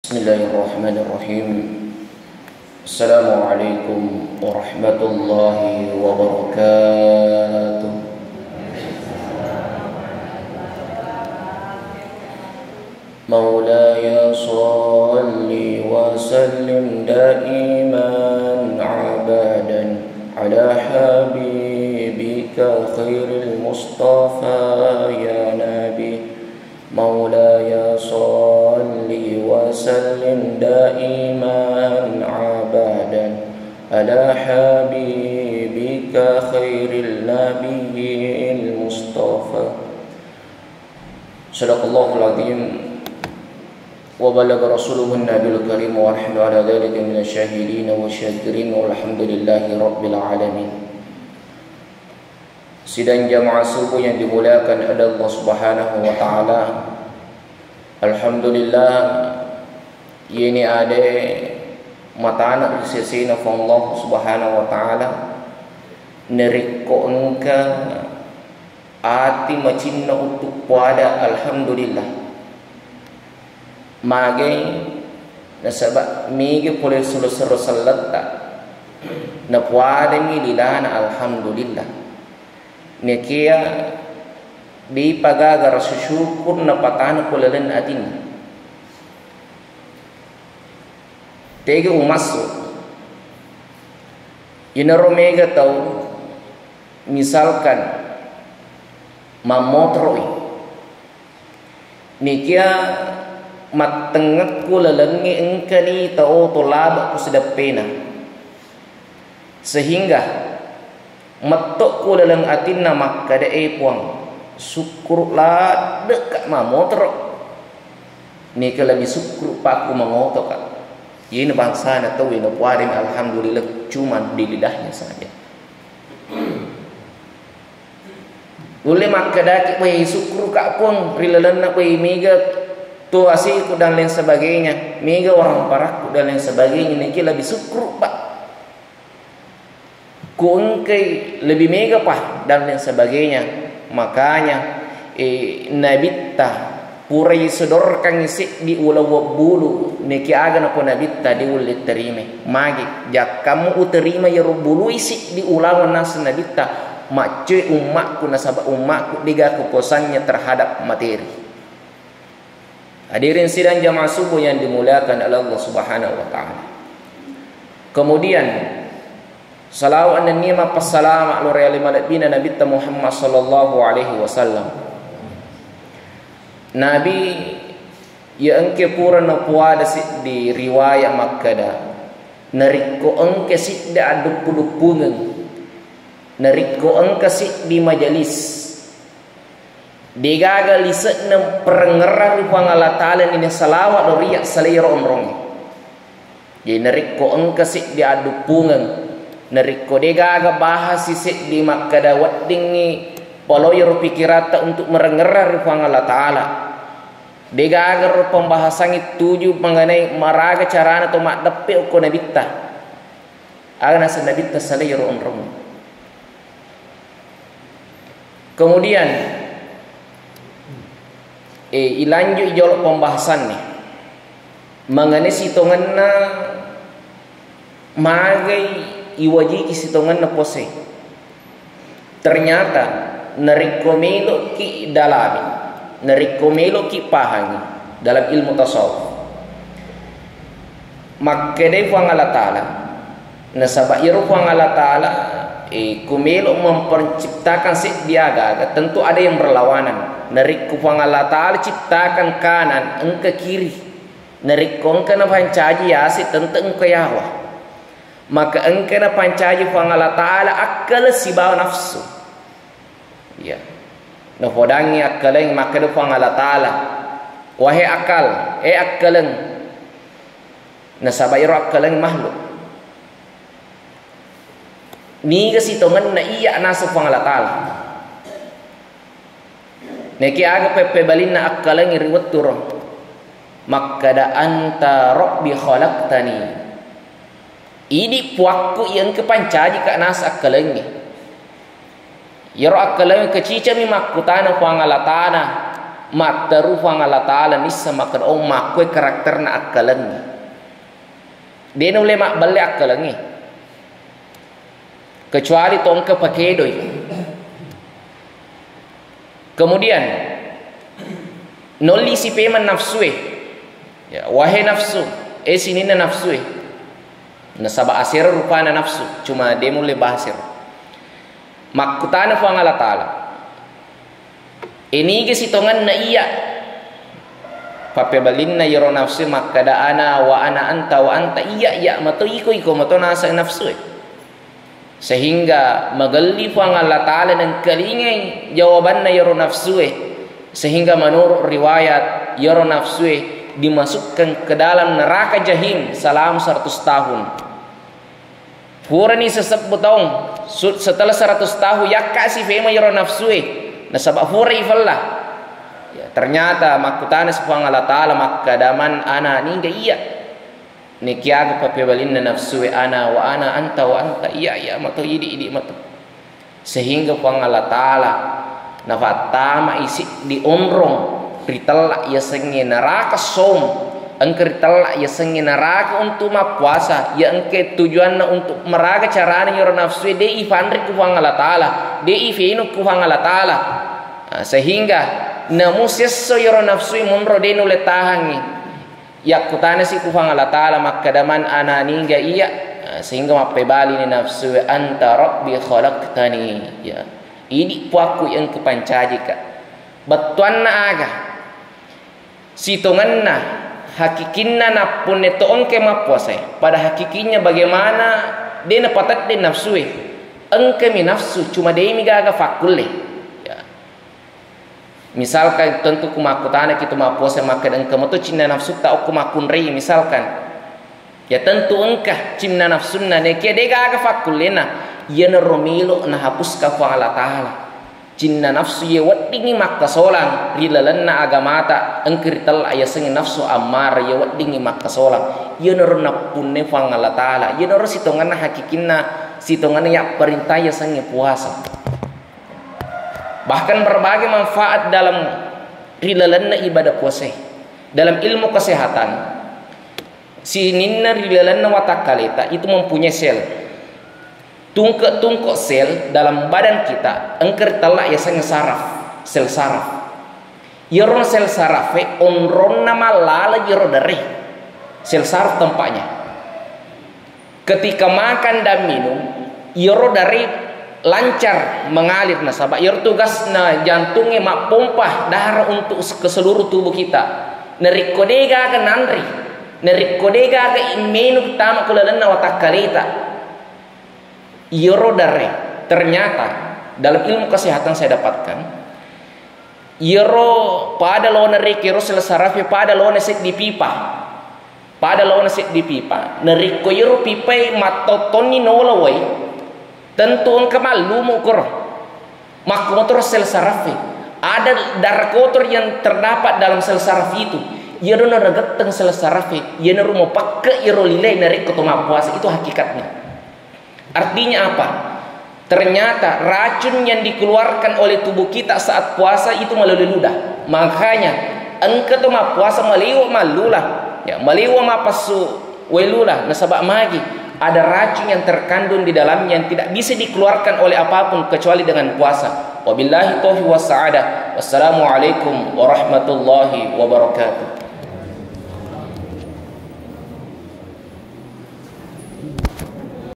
Bismillahirrahmanirrahim. Assalamualaikum warahmatullahi wabarakatuh. Maulaya salli wa sallim daiman abadan ala habibika khairil mustafa ya nabi. Maulaya salli wa sallim daiman abadan ala habibika khairil nabiyil mustafa. Sadaqallahul azim wa balagha rasuluhun nabiyul karim wa nahnu ala dhalika minasyahidin wa syakirin walhamdulillahi rabbil alamin. Sidang jamaah subuh yang dimuliakan oleh Allah Subhanahu wa taala. Alhamdulillah ini ada matana disesina Allah Subhanahu wa taala neriko engka ati macinna untuk pada alhamdulillah. Magai nasabak migi boleh sulusul salata na pada mi dilana alhamdulillah. Nekia di pagaga rasa syukur na patana kulalan atin tege umasu inaro mega tau misalkan mamotroi nekia matengat kulalan ngi engkani tau tolaba kusedap pena sehingga matok ko dalam atin na makada puang syukur la dekat mamotro ni kalau syukur paku mangoto kak ini bangsa na tahu ini puadim alhamdulillah cuman di lidahnya saja boleh makada ki syukur kak puang rilalan na mega tu asiku dan lain sebagainya mega orang parakku dan lain sebagainya ni lebih syukur pak kungkai lebih mega pah dan lain sebagainya. Makanya nabita purai sodorkan isi di ulawa bulu neki aga na po nabita di ulit terime magi jak kamu uterima ya bulu isi di ulawa nas nabita macui umatku nasabah umatku diga kepuasannya terhadap materi. Hadirin sidang jamaah subuh yang dimuliakan oleh Allah Subhanahu wa taala. Kemudian salawat dan nima passalam ala realimat bina Nabi Muhammad sallallahu alaihi wasallam. Nabi ya engke pura na puada di riwayat Makkah nariko engke sit da adup-dupungan nariko engke sit di majalis digaga liset na perengerang di Allah taala ni salawat do riya salira onrong ye nariko engke sit di adupungan nariko dega aga bahas sisi di Makkah dawat dingi poloyor pikirata untuk merengerar rupang Allah Ta'ala dega aga pembahasan itu mengenai maraga carana atau makdapi uko nabita aga nasa nabita salayro onrong. Kemudian ilanjut ijolok pembahasan nih mengenai sitongan na magai iwaji kisitongan na pose ternyata narikomelo ki dalami narikomelo ki pahangi dalam ilmu tasawuf makkede fang Allah taala nasaba iru fang Allah taala kumelo memperciptakan si diaga tentu ada yang berlawanan nariku fang Allah taala ciptakan kanan engke kiri narikong kana pancaji asi tentu engke yawa maka engkau na pancaji fang Allah Ta'ala akal sibaw nafsu ya na hodangi akalang maka na fang Allah Ta'ala wahai akal akalang na sabayro akalang makhluk ni kasitongan na iya nasa fang Allah Ta'ala neki aga pepebalin na akalang iriwat turong maka da anta rabbi khalaqtani ini puakku yang kepancaji kak nas akalangi yaro akalangi kecica mi makutana pangalatana mata ruang Allah Ta'ala nisa makan makwe karakter na akalangi. Dia nule mak balik akalangi. Kecuali tongke pakedoi. Kemudian noli si peman nafsue. Ya, wahai nafsu, sinina nafsue. Nasaba asir rupana nafsu, cuma dia mulai bahasir. Makutana fuang Allah Ta'ala. Ini ke sitongan na iya. Papebalin na yoro nafsu makada ana wa ana anta wa anta iya mato iko mato nasa nafsu. Sehingga magali fuang Allah Ta'ala ng kalingay jawaban na yoro nafsu. Sehingga menurut riwayat yoro nafsu dimasukkan ke dalam neraka jahim selama 100 tahun. Hura ni sesebut tahun setelah 100 tahun ya kasih fema yoro nafsu nasabak hura ifallah ya, ternyata makutana sepuang Allah Ta'ala makadaman ana ni ga iya ni kiaga papebalin na nafsu ana wa ana anta wa anta iya mato idi mato sehingga puang Allah Ta'ala nafatama isi di onrong ritala ya sengi neraka som engke ritala ya sengi neraka untuk puasa ya engke tujuanna untuk meraga carane yoro nafsu de ifandri ku Allah Ta'ala de ifinu ku Allah Ta'ala sehingga namu sesso yoro nafsu munro de nule tahangi ya kutana si ku Allah Ta'ala makadaman anani ga iya sehingga mapebali ni nafsu anta rabbi khalaqtani ya ini puaku yang kepancajika batuan na aga sitongan na hakikinna na pun neto onke mapuasa pada hakikinya bagaimana dia napatat dia nafsu engke mi nafsu cuma dia mi gaga fakulle ya. Misalkan tentu kumakutana kita mapuasa maka engke mato cinna nafsu ta okumakun rei misalkan ya tentu engkah cinna nafsu na nekia dia gaga fakulle na ia na romilo na hapus ka Allah Ta'ala cinna nafsu ye waddingi makka solang rilalanna agamata engkirital aya sengi nafsu ammar ye waddingi makka solang ye norna punne fang Allah Ta'ala ye nor sitongan hakikinna sitongan ya perintah ya sengi puasa bahkan berbagai manfaat dalam rilalanna ibadah puasa dalam ilmu kesehatan sininna rilalanna watakaleta itu mempunyai sel tungkok sel dalam badan kita engker telak ya sang saraf sel saraf yeron sel saraf onron nama lala yero dari sel saraf tempatnya ketika makan dan minum yero dari lancar mengalir nasabak yero tugas na jantungnya mak pompa darah untuk ke seluruh tubuh kita nerikodega ke nandri nerikodega ke imenu utama kulalana watakalita yoro dare ternyata dalam ilmu kesehatan saya dapatkan yoro pada lona reke yoro selesarafi pada lona set di pipa pada lona set di pipa neriko yoro pipa matotoni nolowai tentu engka malumu kor makmotor selesarafi ada darah kotor yang terdapat dalam sel saraf itu yoro narageteng selesarafi yoro mau pakai yoro lilai neriko toma puasa itu hakikatnya. Artinya apa? Ternyata racun yang dikeluarkan oleh tubuh kita saat puasa itu melalui ludah. Makanya engke tu ma puasa maliwa malulah. Ya, maliwa ma pasu welulah nasabak magi. Ada racun yang terkandung di dalamnya yang tidak bisa dikeluarkan oleh apapun kecuali dengan puasa. Wabillahi taufiq wassaada. Wassalamualaikum warahmatullahi wabarakatuh.